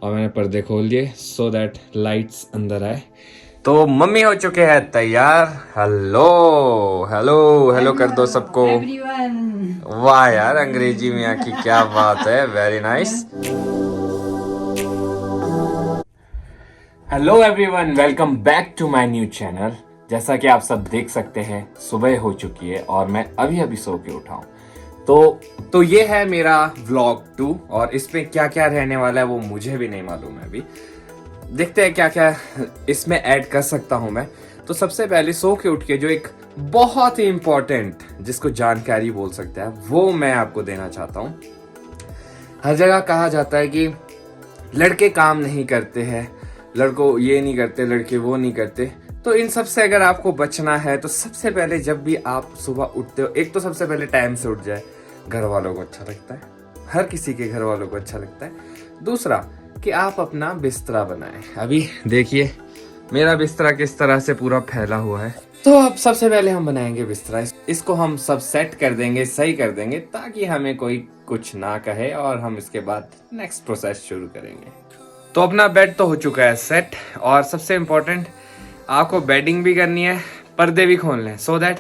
और मैंने पर्दे खोल दिए सो दैट लाइट्स अंदर आए। तो मम्मी हो चुके हैं तैयार। हेलो हेलो हेलो कर दो सबको। वाह यार, अंग्रेजी में की क्या बात है, very nice. Hello everyone, welcome back to my new channel. जैसा कि आप सब देख सकते हैं सुबह हो चुकी है और मैं अभी अभी सो के उठा हूँ। तो ये है मेरा व्लॉग 2 और इसमें क्या क्या रहने वाला है वो मुझे भी नहीं मालूम है। अभी देखते हैं क्या क्या इसमें ऐड कर सकता हूँ मैं। तो सबसे पहले सो के उठ के जो एक बहुत ही इंपॉर्टेंट जिसको जानकारी बोल सकते हैं वो मैं आपको देना चाहता हूँ। हर जगह कहा जाता है कि लड़के काम नहीं करते हैं, लड़कों ये नहीं करते, लड़के वो नहीं करते। तो इन सब से अगर आपको बचना है तो सबसे पहले जब भी आप सुबह उठते हो, एक तो सबसे पहले टाइम से उठ जाए, घर वालों को अच्छा लगता है, हर किसी के घर वालों को अच्छा लगता है। दूसरा कि आप अपना बिस्तरा बनाएं। अभी देखिए मेरा बिस्तरा किस तरह से पूरा फैला हुआ है। तो अब सबसे पहले हम बनाएंगे बिस्तरा, इसको हम सब सेट कर देंगे, सही कर देंगे ताकि हमें कोई कुछ ना कहे और हम इसके बाद नेक्स्ट प्रोसेस शुरू करेंगे। तो अपना बेड तो हो चुका है सेट और सबसे इम्पोर्टेंट आपको बेडिंग भी करनी है, पर्दे भी खोलने हैं सो दैट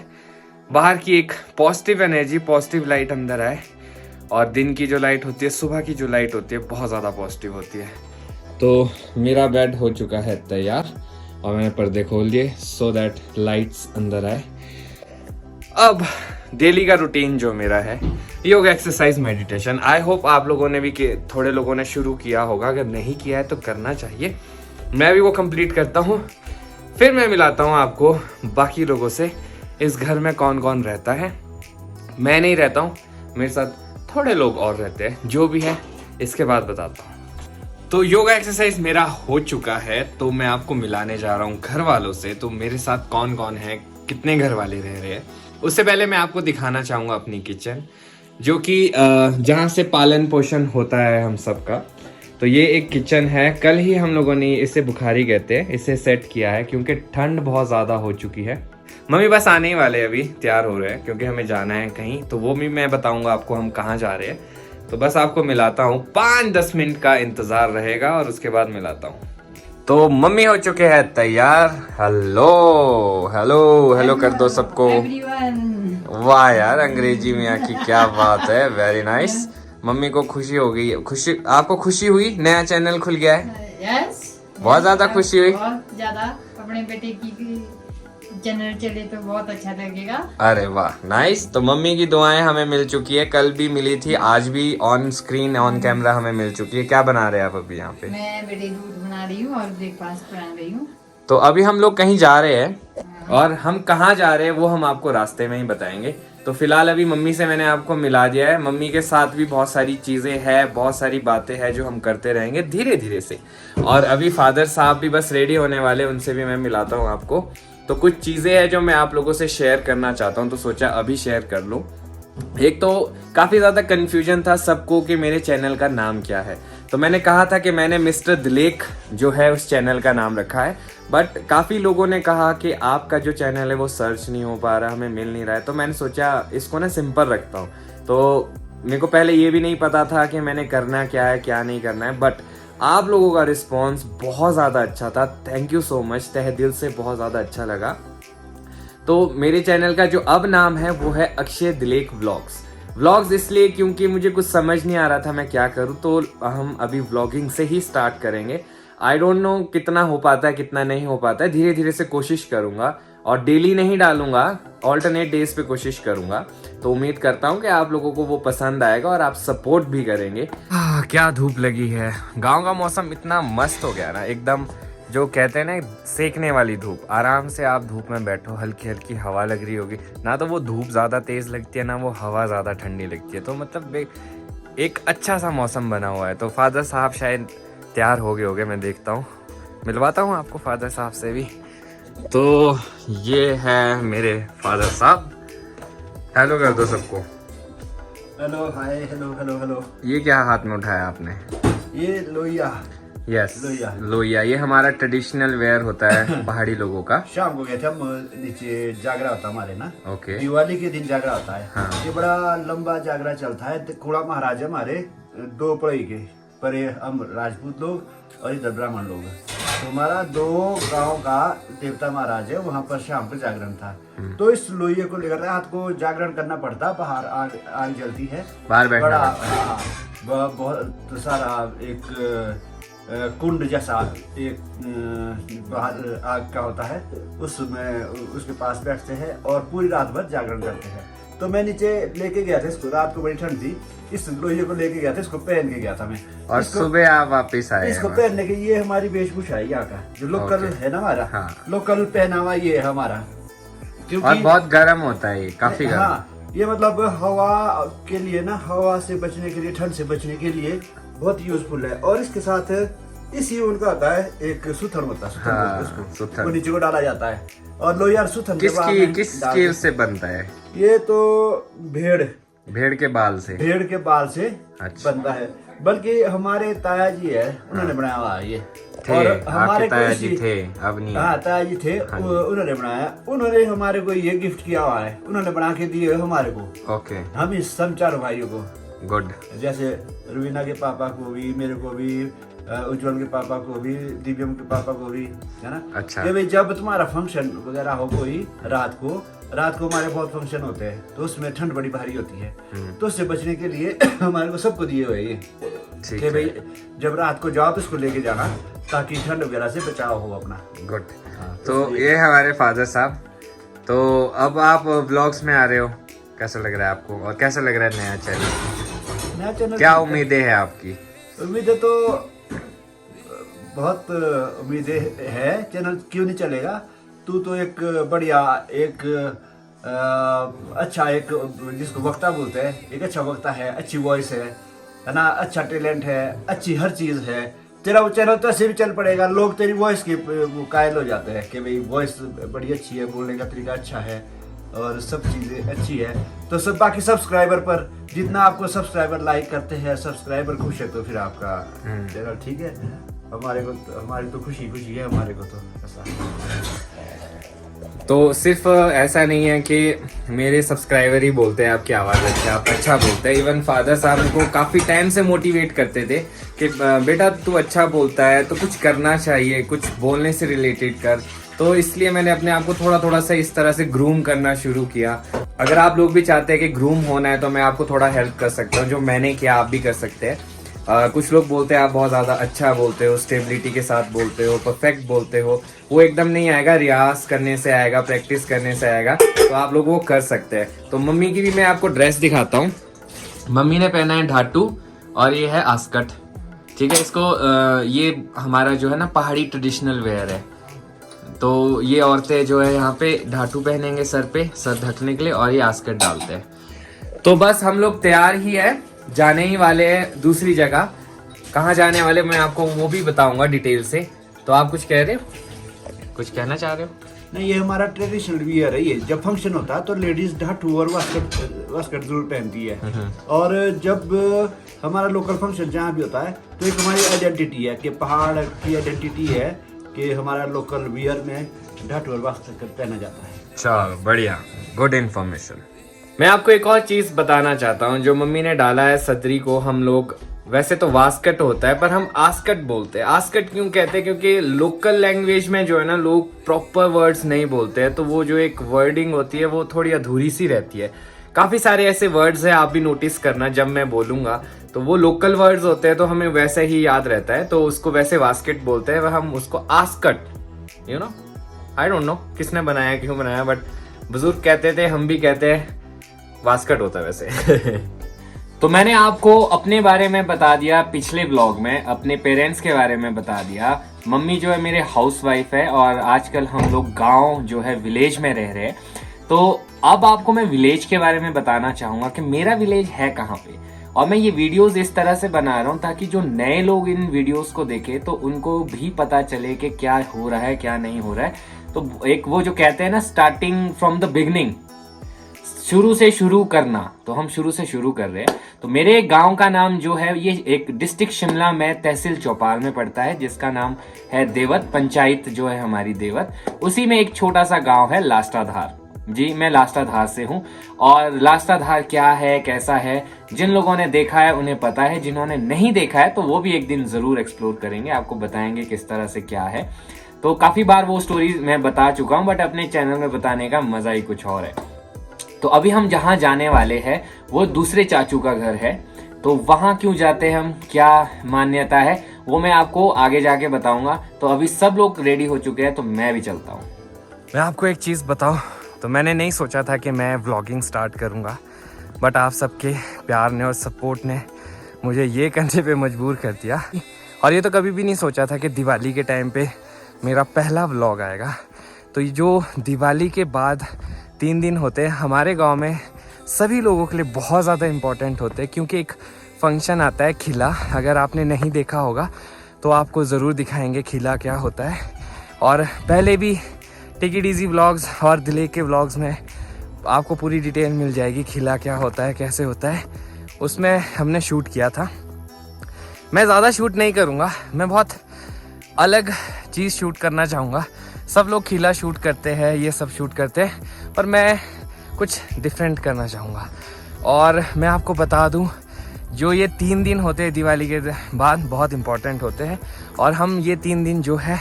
बाहर की एक पॉजिटिव एनर्जी, पॉजिटिव लाइट अंदर आए। और दिन की जो लाइट होती है, सुबह की जो लाइट होती है बहुत ज़्यादा पॉजिटिव होती है। तो मेरा बेड हो चुका है तैयार और मैंने पर्दे खोल दिए सो दैट लाइट्स अंदर आए। अब डेली का रूटीन जो मेरा है, yoga, exercise, meditation. I hope आप लोगों ने भी थोड़े लोगों ने शुरू किया होगा, अगर नहीं किया है तो करना चाहिए। मैं भी वो कंप्लीट करता हूँ, फिर मैं मिलाता हूँ आपको बाकी लोगों से। इस घर में कौन कौन रहता है, मैं नहीं रहता हूँ, मेरे साथ थोड़े लोग और रहते हैं, जो भी है इसके बाद बताता हूँ। तो योगा एक्सरसाइज मेरा हो चुका है तो मैं आपको मिलाने जा रहा हूँ घर वालों से। तो मेरे साथ कौन कौन है, कितने घर वाले रह रहे हैं, उससे पहले मैं आपको दिखाना चाहूँगा अपनी किचन, जो कि जहाँ से पालन पोषण होता है हम सबका। तो ये एक किचन है, कल ही हम लोगों ने इसे बुखारी कहते हैं, इसे सेट किया है क्योंकि ठंड बहुत ज़्यादा हो चुकी है। मम्मी बस आने ही वाले, अभी तैयार हो रहे हैं क्योंकि हमें जाना है कहीं, तो वो भी मैं बताऊंगा आपको हम कहाँ जा रहे हैं। तो बस आपको मिलाता हूँ, 5-10 मिनट का इंतज़ार रहेगा और उसके बाद मिलाता हूँ। तो मम्मी हो चुके हैं तैयार। हेलो हेलो हेलो कर दो सबको। वाह यार, अंग्रेजी में की क्या बात है, वेरी नाइस। मम्मी को खुशी हो गई, खुशी आपको खुशी हुई, नया चैनल खुल गया है। यस, बहुत ज्यादा खुशी हुई, बहुत ज्यादा। अपने बेटे की चैनल चले तो बहुत अच्छा लगेगा। अरे वाह, नाइस। तो मम्मी की दुआएं हमें मिल चुकी है, कल भी मिली थी, आज भी ऑन स्क्रीन ऑन कैमरा हमें मिल चुकी है। क्या बना रहे हैं आप अभी यहाँ पे? मैं बेटे दूध बना रही हूँ और ब्रेकफास्ट बना रही हूँ। तो अभी हम लोग कहीं जा रहे हैं और हम कहाँ जा रहे हैं वो हम आपको रास्ते में ही बताएंगे। तो फिलहाल अभी मम्मी से मैंने आपको मिला दिया है। मम्मी के साथ भी बहुत सारी चीज़ें हैं, बहुत सारी बातें हैं जो हम करते रहेंगे धीरे धीरे से। और अभी फादर साहब भी बस रेडी होने वाले, उनसे भी मैं मिलाता हूँ आपको। तो कुछ चीज़ें हैं जो मैं आप लोगों से शेयर करना चाहता हूँ, तो सोचा अभी शेयर कर लूँ। एक तो काफ़ी ज़्यादा कन्फ्यूजन था सबको कि मेरे चैनल का नाम क्या है। तो मैंने कहा था कि मैंने मिस्टर दिलेख जो है उस चैनल का नाम रखा है, बट काफ़ी लोगों ने कहा कि आपका जो चैनल है वो सर्च नहीं हो पा रहा, हमें मिल नहीं रहा है। तो मैंने सोचा इसको ना सिंपल रखता हूँ। तो मेरे को पहले ये भी नहीं पता था कि मैंने करना क्या है क्या नहीं करना है, बट आप लोगों का रिस्पॉन्स बहुत ज़्यादा अच्छा था। थैंक यू सो मच, तहे दिल से बहुत ज़्यादा अच्छा लगा। तो मेरे चैनल का जो अब नाम है वो है अक्षय दिलेख व्लॉग्स इसलिए क्योंकि मुझे कुछ समझ नहीं आ रहा था मैं क्या करूं। तो हम अभी व्लॉगिंग से ही स्टार्ट करेंगे। आई डोंट नो कितना हो पाता है कितना नहीं हो पाता है, धीरे धीरे से कोशिश करूंगा और डेली नहीं डालूंगा, ऑल्टरनेट डेज पे कोशिश करूंगा। तो उम्मीद करता हूं कि आप लोगों को वो पसंद आएगा और आप सपोर्ट भी करेंगे। क्या धूप लगी है, गाँव का मौसम इतना मस्त हो गया ना, एकदम जो कहते हैं ना सेकने वाली धूप। आराम से आप धूप में बैठो, हल्की हल्की हवा लग रही होगी, ना तो वो धूप ज़्यादा तेज़ लगती है ना वो हवा ज़्यादा ठंडी लगती है। तो मतलब एक अच्छा सा मौसम बना हुआ है। तो फादर साहब शायद तैयार हो गए, मैं देखता हूँ, मिलवाता हूँ आपको फादर साहब से भी। तो ये है मेरे फादर साहब, हेलो कर दो सबको। हेलो, हाय, हेलो हेलो हेलो। ये क्या हाथ में उठाया आपने? ये लोहिया। यस, लोहिया। लोहिया, ये हमारा ट्रेडिशनल वेयर होता है पहाड़ी लोगों का। शाम को गए थे हम, नीचे जागरा होता हमारे ना। ओके। दिवाली के दिन जागरा होता है। हाँ। ये बड़ा लंबा जागरा चलता है। तो कुड़ा महाराज हमारे 2 पढ़ई के, पर ये हम राजपूत लोग और इधर ब्राह्मण लोग। तो हमारा 2 गांव का देवता महाराज है, वहाँ पर शाम को जागरण था। तो इस लोहिया को लेकर रात को जागरण करना पड़ता, बाहर आग जलती है, बाहर बैठना बड़ा पड़ता है। बहुत सारा एक कुंड जैसा एक बाहर आग का होता है, उसमें उसके पास बैठते हैं और पूरी रात भर जागरण करते हैं। तो मैं नीचे लेके गया था इसको, रात को बड़ी ठंड थी, इस लोहे को लेके गया था, इसको पहन के गया था मैं। और सुबह आप वापस आए। इसको पहनने के ये हमारी वेशभूषा है यहाँ का, जो लोकल है ना हमारा। हाँ। लोकल पहनावा ये है हमारा, और बहुत गर्म होता है ये, काफी गर्म। हाँ, ये मतलब हवा के लिए ना, हवा से बचने के लिए, ठंड से बचने के लिए बहुत यूजफुल है। और इसके साथ इसी उनका होता है एक सुथन होता है, सुथन। वो नीचे को डाला जाता है। और लोहियार सुथन किसकी उससे बनता है? ये तो भेड़ के बाल से, भेड़ के बाल से अच्छा। बनता है। बल्कि हमारे ताया जी है, उन्होंने बनाया हुआ है ये। थे, और हमारे ताया जी थे, अब नहीं। हाँ, ताया जी थे, उन्होंने बनाया। उन्होंने हमारे को ये गिफ्ट किया हुआ है, उन्होंने बना के दिए हमारे को। ओके, हम इस सब 4 भाइयों को, गुड। जैसे रुबीना के पापा को भी, मेरे को भी, उज्जवल के पापा को भी, दिव्यम के पापा को भी, है ना। अच्छा। कि भाई जब तुम्हारा फंक्शन वगैरह हो कोई रात को हमारे बहुत फंक्शन होते हैं, तो उसमें ठंड बड़ी भारी होती है, तो उससे बचने के लिए हमारे को सबको दिए हुए ये कि भाई जब रात को जाओ तो इसको लेके जाना, ताकि ठंड वगैरह से बचाव हो अपना। गुड। तो ये हमारे फादर साहब। तो अब आप व्लॉग्स में आ रहे हो, कैसा लग रहा है आपको, और कैसा लग रहा है नया चैनल? क्या उम्मीदें है आपकी? उम्मीदें तो बहुत उम्मीदें है, चैनल क्यों नहीं चलेगा। तू तो एक बढ़िया, एक अच्छा, एक जिसको वक्ता बोलते हैं, एक अच्छा वक्ता है, अच्छी वॉइस है ना, अच्छा टैलेंट है, अच्छी हर चीज है। तेरा वो चैनल तो ऐसे भी चल पड़ेगा, लोग तेरी वॉइस के वो कायल हो जाते हैं कि भाई वॉइस बड़ी अच्छी है, बोलने का तरीका अच्छा है और सब चीजें अच्छी है। तो सब बाकी सब्सक्राइबर पर, जितना आपको सब्सक्राइबर लाइक करते हैं, सब्सक्राइबर खुश है, तो फिर आपका चैनल ठीक है। हमारी तो खुशी है हमारे को तो ऐसा। तो सिर्फ ऐसा नहीं है कि मेरे सब्सक्राइबर ही बोलते हैं आपकी आवाज़ अच्छी, आप अच्छा बोलते हैं। इवन फादर साहब को काफ़ी टाइम से मोटिवेट करते थे कि बेटा तू अच्छा बोलता है तो कुछ करना चाहिए, कुछ बोलने से रिलेटेड कर। तो इसलिए मैंने अपने आप को थोड़ा सा इस तरह से ग्रूम करना शुरू किया। अगर आप लोग भी चाहते हैं कि ग्रूम होना है तो मैं आपको थोड़ा हेल्प कर सकता हूँ, जो मैंने किया आप भी कर सकते हैं। कुछ लोग बोलते हैं आप बहुत ज़्यादा अच्छा बोलते हो, स्टेबिलिटी के साथ बोलते हो, परफेक्ट बोलते हो। वो एकदम नहीं आएगा, रियाज करने से आएगा, प्रैक्टिस करने से आएगा। तो आप लोग वो कर सकते हैं। तो मम्मी की भी मैं आपको ड्रेस दिखाता हूँ। मम्मी ने पहना है ढाटू और ये है आस्कट, ठीक है। इसको ये हमारा जो है ना पहाड़ी ट्रेडिशनल वेयर है। तो ये औरतें जो है यहाँ पे ढाटू पहनेंगे सर पे, सर ढकने के लिए, और ये आस्कट डालते हैं। तो बस हम लोग तैयार ही है, जाने ही वाले हैं दूसरी जगह। कहाँ जाने वाले मैं आपको वो भी बताऊंगा डिटेल से। तो आप कुछ कह रहे हो, कुछ कहना चाह रहे हो? नहीं, ये हमारा ट्रेडिशनल वियर है। ये जब फंक्शन होता है तो लेडीज ढाटू और वास्कट जरूर पहनती है। और जब हमारा लोकल फंक्शन जहाँ भी होता है तो एक हमारी आइडेंटिटी है कि पहाड़ की आइडेंटिटी है कि हमारा लोकल वियर में ढाटू और वास्कट पहना जाता है। चलो बढ़िया, गुड इन्फॉर्मेशन। मैं आपको एक और चीज बताना चाहता हूँ। जो मम्मी ने डाला है सदरी को, हम लोग वैसे तो वास्कट होता है पर हम आस्कट बोलते हैं। आस्कट क्यों कहते हैं? क्योंकि लोकल लैंग्वेज में जो है ना लोग प्रॉपर वर्ड्स नहीं बोलते हैं, तो वो जो एक वर्डिंग होती है वो थोड़ी अधूरी सी रहती है। काफी सारे ऐसे वर्ड्स हैं, आप भी नोटिस करना, जब मैं बोलूंगा तो वो लोकल वर्ड्स होते हैं तो हमें वैसे ही याद रहता है, तो उसको वैसे वास्कट बोलते हैं, हम उसको आस्कट, you know, I don't know किसने बनाया, क्यों बनाया, बट बुजुर्ग कहते थे, हम भी कहते हैं, वास्कट होता है वैसे। तो मैंने आपको अपने बारे में बता दिया पिछले ब्लॉग में, अपने पेरेंट्स के बारे में बता दिया। मम्मी जो है मेरे हाउसवाइफ है और आजकल हम लोग गांव जो है विलेज में रह रहे हैं। तो अब आपको मैं विलेज के बारे में बताना चाहूंगा कि मेरा विलेज है कहाँ पे। और मैं ये वीडियोस इस तरह से बना रहा हूँ ताकि जो नए लोग इन वीडियोस को देखें तो उनको भी पता चले कि क्या हो रहा है क्या नहीं हो रहा है। तो एक वो जो कहते हैं ना, स्टार्टिंग फ्रॉम द बिगनिंग, शुरू से शुरू करना, तो हम शुरू से शुरू कर रहे हैं। तो मेरे गांव का नाम जो है, ये एक डिस्ट्रिक्ट शिमला में तहसील चौपाल में पड़ता है, जिसका नाम है देवत। पंचायत जो है हमारी देवत, उसी में एक छोटा सा गांव है लास्टाधार। जी मैं लास्टाधार से हूँ। और लास्टाधार क्या है, कैसा है, जिन लोगों ने देखा है उन्हें पता है, जिन्होंने नहीं देखा है तो वो भी एक दिन जरूर एक्सप्लोर करेंगे, आपको बताएंगे किस तरह से क्या है। तो काफी बार वो स्टोरीज मैं बता चुका हूँ, बट अपने चैनल में बताने का मजा ही कुछ और है। तो अभी हम जहाँ जाने वाले हैं वो दूसरे चाचू का घर है, तो वहाँ क्यों जाते हैं हम, क्या मान्यता है, वो मैं आपको आगे जाके बताऊंगा। तो अभी सब लोग रेडी हो चुके हैं, तो मैं भी चलता हूँ। मैं आपको एक चीज़ बताऊँ, तो मैंने नहीं सोचा था कि मैं व्लॉगिंग स्टार्ट करूँगा, बट आप सबके प्यार ने और सपोर्ट ने मुझे ये करने पे मजबूर कर दिया। और ये तो कभी भी नहीं सोचा था कि दिवाली के टाइम पे मेरा पहला व्लॉग आएगा। तो ये जो दिवाली के बाद 3 दिन होते हैं हमारे गांव में सभी लोगों के लिए बहुत ज़्यादा इम्पोर्टेंट होते हैं, क्योंकि एक फंक्शन आता है खिला। अगर आपने नहीं देखा होगा तो आपको ज़रूर दिखाएंगे खिला क्या होता है। और पहले भी टेक इट इजी व्लॉग्स और दिले के व्लॉग्स में आपको पूरी डिटेल मिल जाएगी खिला क्या होता है, कैसे होता है। उसमें हमने शूट किया था। मैं ज़्यादा शूट नहीं करूँगा, मैं बहुत अलग चीज़ शूट करना चाहूँगा। सब लोग खिला शूट करते हैं, ये सब शूट करते हैं, पर मैं कुछ डिफरेंट करना चाहूँगा। और मैं आपको बता दूँ, जो ये 3 दिन होते हैं दिवाली के बाद बहुत इम्पोर्टेंट होते हैं। और हम ये 3 दिन जो है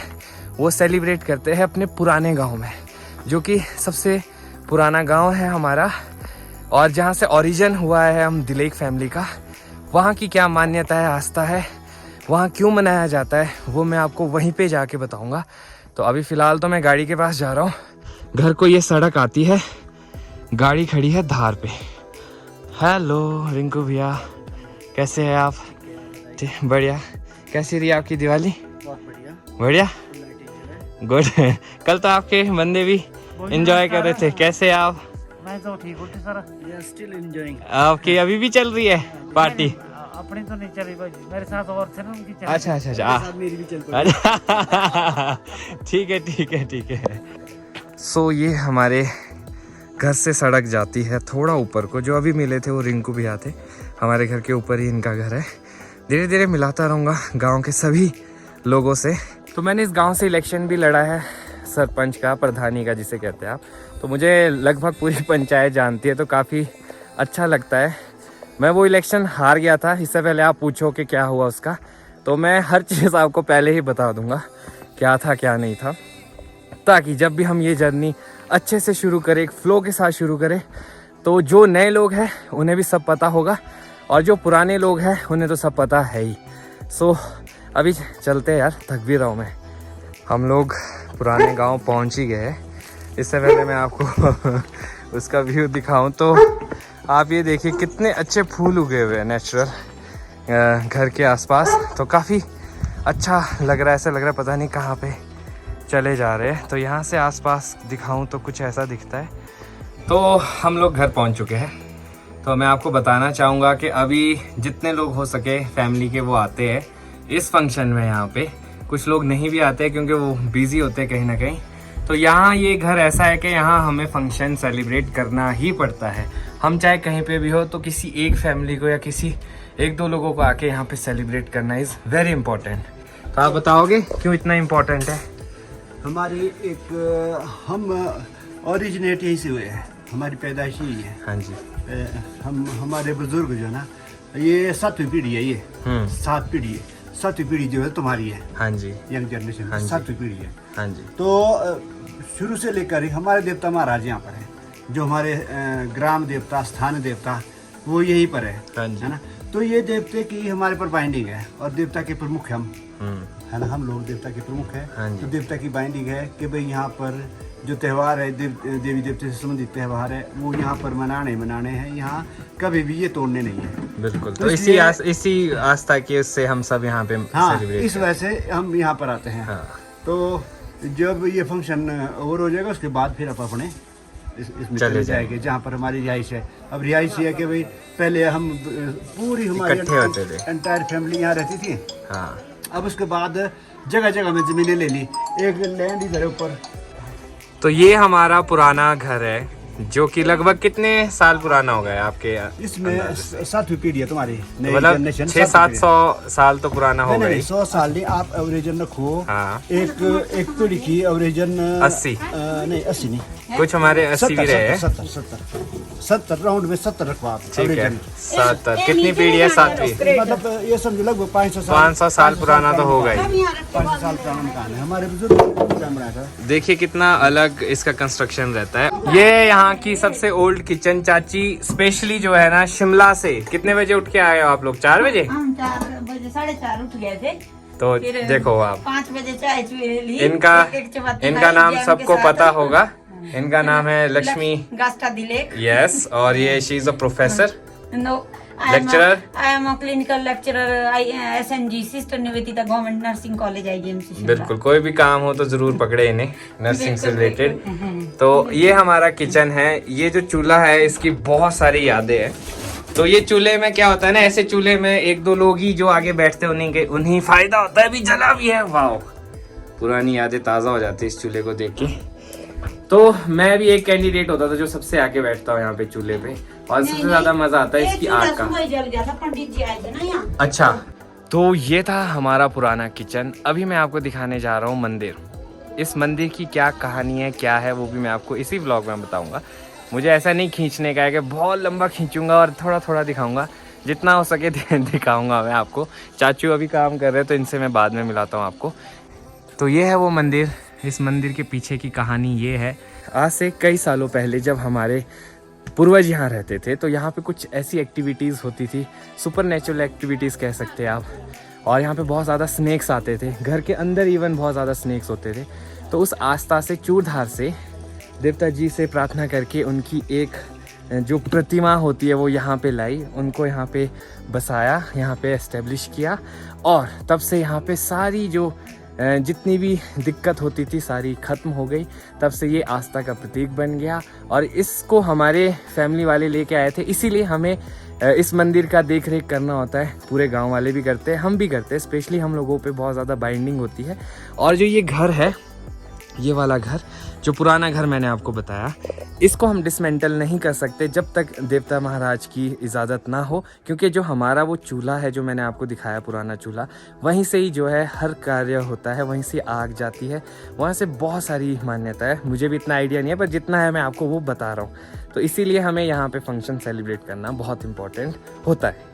वो सेलिब्रेट करते हैं अपने पुराने गांव में, जो कि सबसे पुराना गांव है हमारा, और जहाँ से ओरिजिन हुआ है हम दिलेक फैमिली का। वहाँ की क्या मान्यता है, आस्था है, वहाँ क्यों मनाया जाता है, वो मैं आपको वहीं पे जाके बताऊँगा। तो अभी फ़िलहाल तो मैं गाड़ी के पास जा रहा हूँ। घर को ये सड़क आती है, गाड़ी खड़ी है धार पे। हेलो रिंकू भैया, कैसे हैं आप? बढ़िया। कैसी रही आपकी दिवाली? बहुत बढ़िया। बढ़िया, गुड। कल तो आपके बंदे भी एंजॉय कर रहे थे, कैसे आप? मैं तो ठीक हूँ सर, स्टिल एंजॉयिंग। आपकी अभी भी चल रही है पार्टी? अपनी तो नहीं चली भाई, मेरे साथ और थे ना, उनकी चली। अच्छा मेरी भी चल पड़ी। ठीक है। सो ये हमारे घर से सड़क जाती है थोड़ा ऊपर को। जो अभी मिले थे वो रिंकू भैया थे, हमारे घर के ऊपर ही इनका घर है। धीरे धीरे मिलाता रहूँगा गांव के सभी लोगों से। तो मैंने इस गांव से इलेक्शन भी लड़ा है, सरपंच का, प्रधानी का जिसे कहते हैं आप। तो मुझे लगभग पूरी पंचायत जानती है, तो काफ़ी अच्छा लगता है। मैं वो इलेक्शन हार गया था, इससे पहले आप पूछो कि क्या हुआ उसका, तो मैं हर चीज़ आपको पहले ही बता दूंगा क्या था क्या नहीं था, ताकि जब भी हम ये जर्नी अच्छे से शुरू करें, एक फ्लो के साथ शुरू करें, तो जो नए लोग हैं उन्हें भी सब पता होगा, और जो पुराने लोग हैं उन्हें तो सब पता है ही। सो अभी चलते हैं यार, थक भी रहा हूँ मैं। हम लोग पुराने गांव पहुँच ही गए। इससे पहले मैं आपको उसका व्यू दिखाऊं तो आप ये देखिए कितने अच्छे फूल उगे हुए हैं नेचुरल घर के आसपास। तो काफ़ी अच्छा लग रहा है, ऐसा लग रहा है पता नहीं कहाँ पे चले जा रहे हैं। तो यहाँ से आसपास दिखाऊं तो कुछ ऐसा दिखता है। तो हम लोग घर पहुँच चुके हैं। तो मैं आपको बताना चाहूँगा कि अभी जितने लोग हो सके फैमिली के वो आते हैं इस फंक्शन में। यहाँ पे कुछ लोग नहीं भी आते क्योंकि वो बिज़ी होते हैं कहीं ना कहीं। तो यहाँ ये घर ऐसा है कि यहाँ हमें फंक्शन सेलिब्रेट करना ही पड़ता है। हम चाहे कहीं पे भी हो, तो किसी एक फैमिली को या किसी 1-2 लोगों को आके यहाँ पे सेलिब्रेट करना इज़ वेरी इंपॉर्टेंट। तो आप बताओगे क्यों इतना इम्पोर्टेंट है? हमारी एक हम ओरिजिनेट यहीं से हुए हैं, हमारी पैदाइश यही है। हाँ जी। हम हमारे बुजुर्ग जो है ना, ये 7वीं पीढ़ी है, ये 7 पीढ़ी है। 7वीं पीढ़ी जो है तुम्हारी है। हाँ जी। यंग जनरेशन 7वीं पीढ़ी है। हाँ जी। तो शुरू से लेकर ही हमारे देवता महाराज यहाँ पर हैं। जो हमारे ग्राम देवता, स्थान देवता, वो यहीं पर है। हाँ जी। है ना। तो ये देवते की हमारे पर बाइंडिंग है, और देवता के प्रमुख हम है ना, हम लोग देवता के प्रमुख हैं। हाँ जी। तो देवता की बाइंडिंग है कि भाई यहाँ पर जो त्यौहार है, देवी देवते से संबंधित त्यौहार है, वो यहाँ पर मनाने हैं। यहाँ कभी भी ये तोड़ने नहीं है। बिल्कुल। तो तो इसी आस्था की उससे हम सब यहाँ पे सेलिब्रेट इस वजह से हम यहाँ पर आते हैं। हाँ। तो जब ये फंक्शन ओवर हो जाएगा उसके बाद फिर आप अपने इसमें चले जाएंगे जहाँ पर हमारी रिहाइश है। अब रिहाइश ये है कि भाई पहले हम पूरी हमारी एंटायर फैमिली यहाँ रहती थी। हाँ। अब उसके बाद जगह जगह में ज़मीनें ले ली, एक लैंड इधर ऊपर। तो ये हमारा पुराना घर है, जो कि लगभग कितने साल पुराना हो गया आपके? इसमें 7वीं पीढ़ी है तुम्हारी, तो मतलब 600-700 साल तो पुराना हो गया। 100 साल नहीं, आप एवरेजन रखो। हाँ। एक पीढ़ी की एवरेजन 80 नहीं, 80 नहीं, कुछ हमारे 80 भी रहे हैं। 70 राउंड में 70 रखवा आप। ठीक है 70 कितनी पीढ़ी है? 7वीं। मतलब ये समझो लगभग 500 साल पुराना तो होगा ही। 500 साल पुराना मकान है हमारे बुजुर्ग बनाया था। देखिए कितना अलग इसका कंस्ट्रक्शन रहता है। ये यहाँ की सबसे ओल्ड किचन। चाची स्पेशली जो है ना शिमला से कितने बजे उठ के आए हो आप लोग? 4 बजे? हम 4 बजे 4:30 उठ गए थे। तो फिर देखो आप 5 बजे चाय ली। इनका नाम सबको पता होगा। इनका नाम है लक्ष्मी गास्टा दिले। यस और ये she is a professor no Lecturer? I am a clinical lecturer SNG sister Nivedita government nursing college IGMC। बिल्कुल कोई भी काम हो तो जरूर पकड़े इन्हें नर्सिंग से रिलेटेड। तो ये हमारा किचन है। ये जो चूल्हा है इसकी बहुत सारी यादें हैं। तो ये चूल्हे में क्या होता है ना, ऐसे चूल्हे में 1-2 लोग ही जो आगे बैठते हैं उन्हीं फायदा होता है। अभी जला भी है। वाह पुरानी यादें ताज़ा हो जाती है इस चूल्हे को देख के। तो मैं भी एक कैंडिडेट होता था जो सबसे आगे बैठता हूँ यहाँ पे चूल्हे पे, और सबसे ज्यादा मजा आता है इसकी आग का। पंडित जी आए थे ना यहाँ। अच्छा तो ये था हमारा पुराना किचन। अभी मैं आपको दिखाने जा रहा हूँ मंदिर। इस मंदिर की क्या कहानी है, क्या है, वो भी मैं आपको इसी व्लॉग में बताऊंगा। मुझे ऐसा नहीं खींचने का है कि बहुत लंबा खींचूंगा और थोड़ा थोड़ा दिखाऊंगा, जितना हो सके दिखाऊंगा मैं आपको। चाचू अभी काम कर रहे हैं तो इनसे मैं बाद में मिलाता हूँ आपको। तो ये है वो मंदिर। इस मंदिर के पीछे की कहानी ये है, आज से कई सालों पहले जब हमारे पूर्वज यहाँ रहते थे तो यहाँ पे कुछ ऐसी एक्टिविटीज़ होती थी, सुपरनेचुरल एक्टिविटीज़ कह सकते हैं आप। और यहाँ पे बहुत ज़्यादा स्नेक्स आते थे, घर के अंदर इवन बहुत ज़्यादा स्नेक्स होते थे। तो उस आस्था से चूड़धार से देवता जी से प्रार्थना करके उनकी एक जो प्रतिमा होती है वो यहाँ पे लाई, उनको यहाँ पे बसाया, यहाँ पे एस्टेब्लिश किया। और तब से यहाँ पे सारी जो जितनी भी दिक्कत होती थी सारी ख़त्म हो गई। तब से ये आस्था का प्रतीक बन गया और इसको हमारे फैमिली वाले लेके आए थे। इसीलिए हमें इस मंदिर का देख रेख करना होता है। पूरे गांव वाले भी करते हैं, हम भी करते हैं। स्पेशली हम लोगों पे बहुत ज़्यादा बाइंडिंग होती है। और जो ये घर है, ये वाला घर जो पुराना घर मैंने आपको बताया, इसको हम डिसमेंटल नहीं कर सकते जब तक देवता महाराज की इजाज़त ना हो। क्योंकि जो हमारा वो चूल्हा है जो मैंने आपको दिखाया पुराना चूल्हा, वहीं से ही जो है हर कार्य होता है, वहीं से आग जाती है, वहाँ से बहुत सारी मान्यता है। मुझे भी इतना आइडिया नहीं है, पर जितना है मैं आपको वो बता रहा हूँ। तो इसीलिए हमें यहाँ पे फंक्शन सेलिब्रेट करना बहुत इम्पोर्टेंट होता है।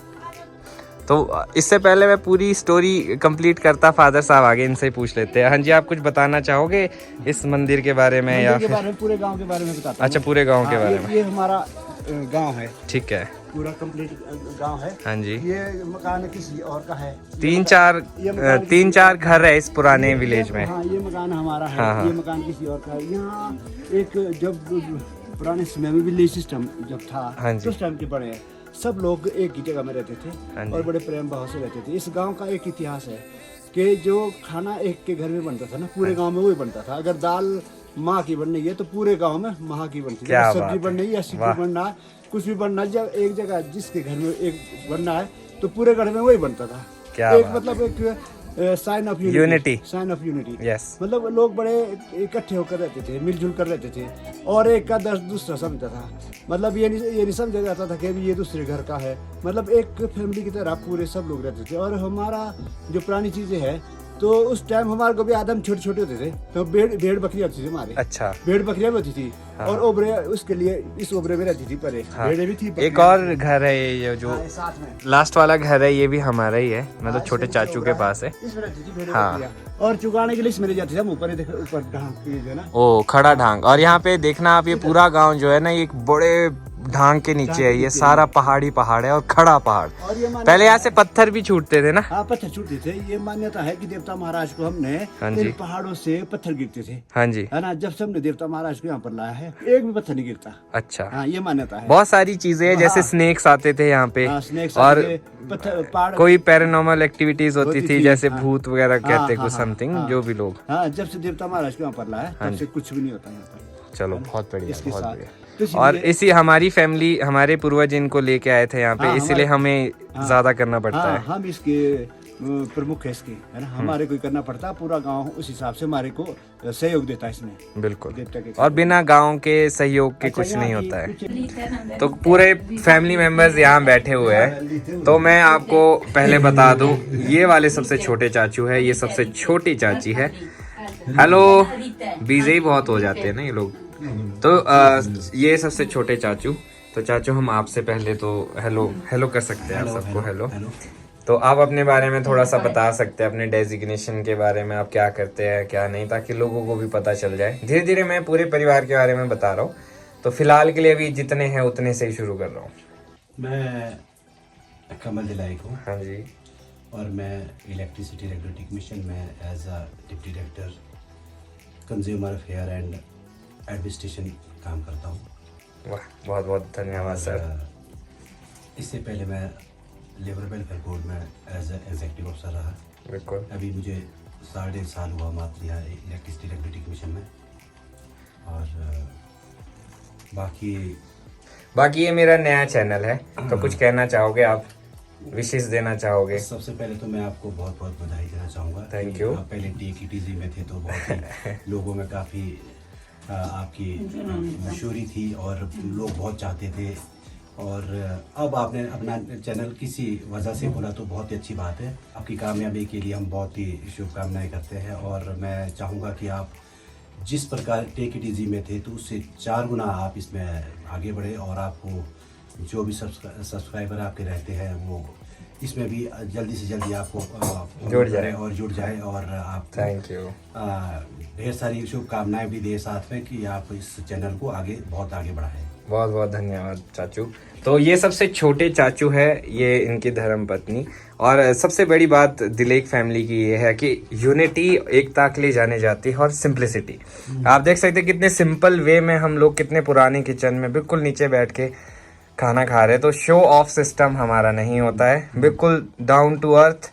तो इससे पहले मैं पूरी स्टोरी कंप्लीट करता, फादर साहब आगे इनसे पूछ लेते हैं। हाँ जी, आप कुछ बताना चाहोगे इस मंदिर के बारे में या फिर पूरे गांव के बारे में बताता हूं। अच्छा पूरे गांव के बारे में। ये हमारा गांव है। ठीक है, पूरा कंप्लीट गांव है। हाँ जी। ये मकान किसी और का है। 3-4 घर है इस पुराने विलेज में। हाँ, ये मकान हमारा है। हाँ। ये मकान किसी और का है। यहाँ एक जब पुराने समय में विलेज सिस्टम जब था, हाँ जी। उस टाइम के बड़े सब लोग एक ही जगह में रहते थे और बड़े प्रेम भाव से रहते थे। इस गांव का एक इतिहास है कि जो खाना एक के घर में बनता था ना, पूरे गांव में वही बनता था। अगर दाल माँ की बननी है तो पूरे गांव में माँ की बनती है। सब्जी बननी है या सीपी बनना है, कुछ भी बनना है, जब एक जगह जिसके घर में एक बनना है तो पूरे घर में वही बनता था। एक मतलब एक sign of unity, sign of unity. Yes, मतलब लोग बड़े इकट्ठे होकर रहते थे, मिलजुल कर रहते थे और एक का दर्द दूसरा समझता था। मतलब ये नहीं समझा जाता था कि ये दूसरे घर का है। मतलब एक फैमिली की तरह पूरे सब लोग रहते थे। और हमारा जो पुरानी चीजें हैं, तो उस टाइम हमारे को भी आदम छोटे छोटे होते थे तो भेड़ बकरी होती थी हमारे। अच्छा, भेड़ बकरियां भी होती थी। हाँ। और ओबरे उसके लिए इस ओबरे में रहती थी परे। हाँ। भेड़ें भी थी। एक और घर है ये जो साथ में लास्ट वाला घर है, ये भी हमारा ही है, मतलब छोटे चाचू के पास है। हाँ। और चुगाने के लिए इसमें जाते थे हम ऊपर ढांग जो है ना, ओ खड़ा ढांग। और यहाँ पे देखना आप, ये पूरा गांव जो है ना, ये एक बड़े ढांग के नीचे है। ये सारा पहाड़ है और खड़ा पहाड़। और ये पहले यहाँ से पत्थर भी छूटते थे ना। हाँ, पत्थर छूटते थे। ये मान्यता है कि देवता महाराज को हमने इन पहाड़ों से पत्थर गिरते थे। हाँ जी, है ना। जब से हमने देवता महाराज को यहाँ पर लाया है, एक भी पत्थर नहीं गिरता। अच्छा, हाँ, ये मान्यता है। बहुत सारी चीजें हैं, जैसे स्नेक्स आते थे यहाँ पे। और कोई पैरानॉर्मल एक्टिविटीज होती थी, जैसे भूत वगैरह कहते कुछ समथिंग, जो भी लोग। हाँ, जब से देवता महाराज को यहाँ पर लाया तब से कुछ भी नहीं होता यहाँ पर। चलो, बहुत बढ़िया, बहुत बढ़िया। और इसी हमारी फैमिली, हमारे पूर्वज इनको लेके आए थे यहाँ पे, इसीलिए हमें ज्यादा करना पड़ता है। हम इसके प्रमुख है इसके, है ना। हमारे को करना पड़ता है। पूरा गांव उस हिसाब से हमारे को सहयोग देता है इसमें। बिल्कुल। और बिना गांव के सहयोग के कुछ नहीं होता है। तो पूरे फैमिली मेंबर्स यहाँ बैठे हुए हैं। तो मैं आपको पहले बता दूं, ये वाले सबसे छोटे चाचू है, ये सबसे छोटी चाची है। हेलो, बिजी बहुत हो जाते हैं ना ये लोग। तो ये सबसे छोटे चाचू। तो चाचू हम आपसे पहले तो हेलो कर सकते हैं आप सबको हेलो। तो आप अपने बारे में थोड़ा सा बता सकते हैं, अपने डेजिग्नेशन के बारे में, आप क्या करते हैं क्या नहीं, ताकि लोगों को भी पता चल जाए। धीरे धीरे मैं पूरे परिवार के बारे में बता रहा हूँ, तो फिलहाल के लिए अभी जितने हैं उतने से ही शुरू कर रहा हूँ। मैं कमल दिलाइक हूँ। हाँ जी। और मैं इलेक्ट्रिसिटी रेगुलेटर टेक्नीशियन में as a deputy director consumer affair and administration काम करता हूँ। वाह, बहुत बहुत धन्यवाद सर। इससे पहले मैं लेबर वेलफेयर बोर्ड में एज एग्जीक्यूटिव ऑफिसर रहा। बिल्कुल। अभी मुझे 1.5 साल हुआ मात्र यहाँ इलेक्ट्रिसिटी रेगुलेटर टेक्नीशियन में। और बाकी ये मेरा नया चैनल है, तो कुछ कहना चाहोगे आप, विशेष देना चाहोगे? सबसे पहले तो मैं आपको बहुत बहुत बधाई देना चाहूँगा। Thank you. आप पहले टीजी में थे तो बहुत ही लोगों में काफ़ी आपकी मशहूरी थी और लोग बहुत चाहते थे, और अब आपने अपना चैनल किसी वजह से खोला तो बहुत ही अच्छी बात है। आपकी कामयाबी के लिए हम बहुत ही शुभकामनाएं करते हैं। और मैं चाहूँगा कि आप जिस प्रकार टेक इट इजी में थे तो उससे 4 गुना आप इसमें आगे बढ़े, और आपको जो भी सब्सक्राइबर आपके रहते हैं वो इसमें भी जल्दी से जल्दी आपको जुड़ जाए और आप थैंक यू। ढेर सारी शुभकामनाएं भी दे साथ में कि आप इस चैनल को बहुत आगे बढ़ाएं। बहुत बहुत धन्यवाद चाचू। तो ये सबसे छोटे चाचू है, ये इनकी धर्म पत्नी। और सबसे बड़ी बात दिलेक फैमिली की ये है कि यूनिटी एकता के लिए जाने जाती है, और सिंप्लिसिटी। आप देख सकते हैं कितने सिंपल वे में हम लोग कितने पुराने किचन में बिल्कुल नीचे बैठ के खाना खा रहे हैं। तो शो ऑफ सिस्टम हमारा नहीं होता है, बिल्कुल डाउन टू अर्थ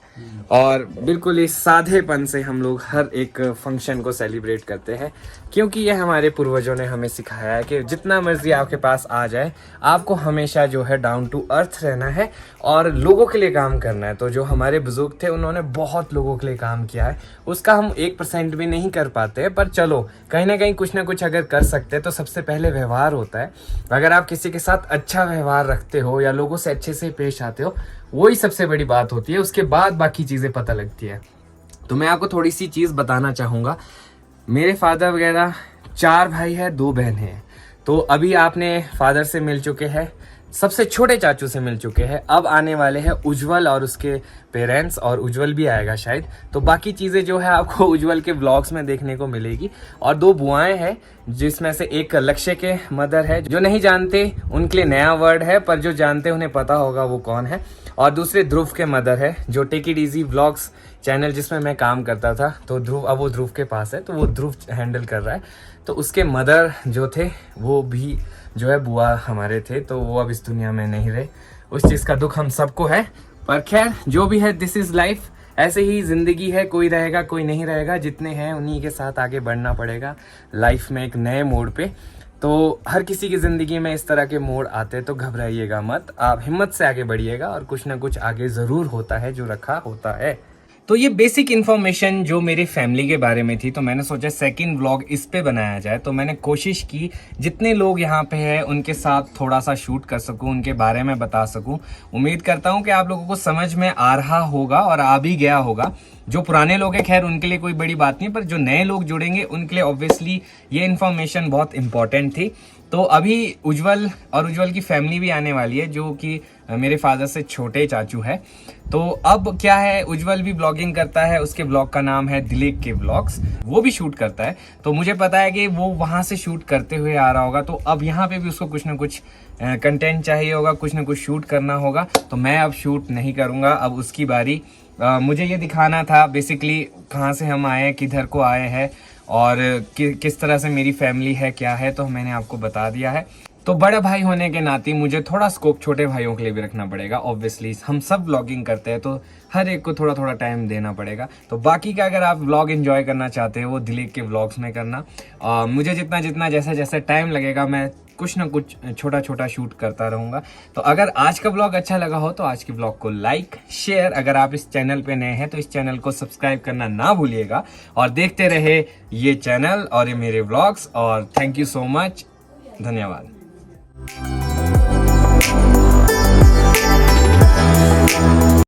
और बिल्कुल इस साधेपन से हम लोग हर एक फंक्शन को सेलिब्रेट करते हैं, क्योंकि ये हमारे पूर्वजों ने हमें सिखाया है कि जितना मर्जी आपके पास आ जाए, आपको हमेशा जो है डाउन टू अर्थ रहना है और लोगों के लिए काम करना है। तो जो हमारे बुजुर्ग थे उन्होंने बहुत लोगों के लिए काम किया है, उसका हम 1% भी नहीं कर पाते, पर चलो कहीं ना कहीं कुछ ना कुछ अगर कर सकते हैं तो सबसे पहले व्यवहार होता है। अगर आप किसी के साथ अच्छा व्यवहार रखते हो या लोगों से अच्छे से पेश आते हो, वही सबसे बड़ी बात होती है, उसके बाद बाकी चीज़ें पता लगती है। तो मैं आपको थोड़ी सी चीज़ बताना चाहूँगा। मेरे फादर वगैरह 4 भाई हैं, 2 बहन हैं। तो अभी आपने फादर से मिल चुके हैं, सबसे छोटे चाचू से मिल चुके हैं, अब आने वाले हैं उज्जवल और उसके पेरेंट्स, और उज्जवल भी आएगा शायद। तो बाकी चीज़ें जो है आपको उज्जवल के व्लॉग्स में देखने को मिलेगी। और 2 बुआएं हैं, जिसमें से एक लक्ष्य के मदर है, जो नहीं जानते उनके लिए नया वर्ड है, पर जो जानते उन्हें पता होगा वो कौन है। और दूसरे ध्रुव के मदर है, जो take it easy vlogs channel जिसमें मैं काम करता था, तो ध्रुव अब वो ध्रुव के पास है, तो वो ध्रुव हैंडल कर रहा है। तो उसके मदर जो थे वो भी जो है बुआ हमारे थे, तो वो अब इस दुनिया में नहीं रहे। उस चीज़ का दुख हम सबको है, पर खैर जो भी है, दिस इज़ लाइफ। ऐसे ही ज़िंदगी है, कोई रहेगा कोई नहीं रहेगा, जितने हैं उन्हीं के साथ आगे बढ़ना पड़ेगा लाइफ में एक नए मोड़ पे। तो हर किसी की ज़िंदगी में इस तरह के मोड़ आते, तो घबराइएगा मत, आप हिम्मत से आगे बढ़िएगा, और कुछ ना कुछ आगे ज़रूर होता है जो रखा होता है। तो ये बेसिक इन्फॉर्मेशन जो मेरी फैमिली के बारे में थी, तो मैंने सोचा सेकंड व्लॉग इस पे बनाया जाए। तो मैंने कोशिश की जितने लोग यहाँ पे हैं उनके साथ थोड़ा सा शूट कर सकूँ, उनके बारे में बता सकूँ। उम्मीद करता हूँ कि आप लोगों को समझ में आ रहा होगा और आ भी गया होगा। जो पुराने लोग हैं खैर उनके लिए कोई बड़ी बात नहीं, पर जो नए लोग जुड़ेंगे उनके लिए ऑब्वियसली ये इन्फॉर्मेशन बहुत इंपॉर्टेंट थी। तो अभी उज्जवल और उज्जवल की फैमिली भी आने वाली है, जो कि मेरे फादर से छोटे चाचू है। तो अब क्या है, उज्जवल भी ब्लॉगिंग करता है, उसके ब्लॉग का नाम है दिलेक के ब्लॉग्स, वो भी शूट करता है। तो मुझे पता है कि वो वहाँ से शूट करते हुए आ रहा होगा, तो अब यहाँ पे भी उसको कुछ ना कुछ कंटेंट चाहिए होगा, कुछ ना कुछ शूट करना होगा। तो मैं अब शूट नहीं करूँगा, अब उसकी बारी। मुझे ये दिखाना था बेसिकली कहाँ से हम आए हैं, किधर को आए हैं, और किस तरह से मेरी फैमिली है, क्या है, तो मैंने आपको बता दिया है। तो बड़ा भाई होने के नाते मुझे थोड़ा स्कोप छोटे भाइयों के लिए भी रखना पड़ेगा। ऑब्वियसली हम सब व्लॉगिंग करते हैं, तो हर एक को थोड़ा थोड़ा टाइम देना पड़ेगा। तो बाकी का अगर आप व्लॉग एंजॉय करना चाहते हो वो दिलेक के व्लॉग्स में करना। मुझे जितना जैसे जैसे टाइम लगेगा मैं कुछ ना कुछ छोटा छोटा शूट करता रहूँगा। तो अगर आज का व्लॉग अच्छा लगा हो तो आज के व्लॉग को लाइक शेयर, अगर आप इस चैनल पे नए हैं तो इस चैनल को सब्सक्राइब करना ना भूलिएगा, और देखते रहे ये चैनल और ये मेरे व्लॉग्स। और थैंक यू सो मच, धन्यवाद।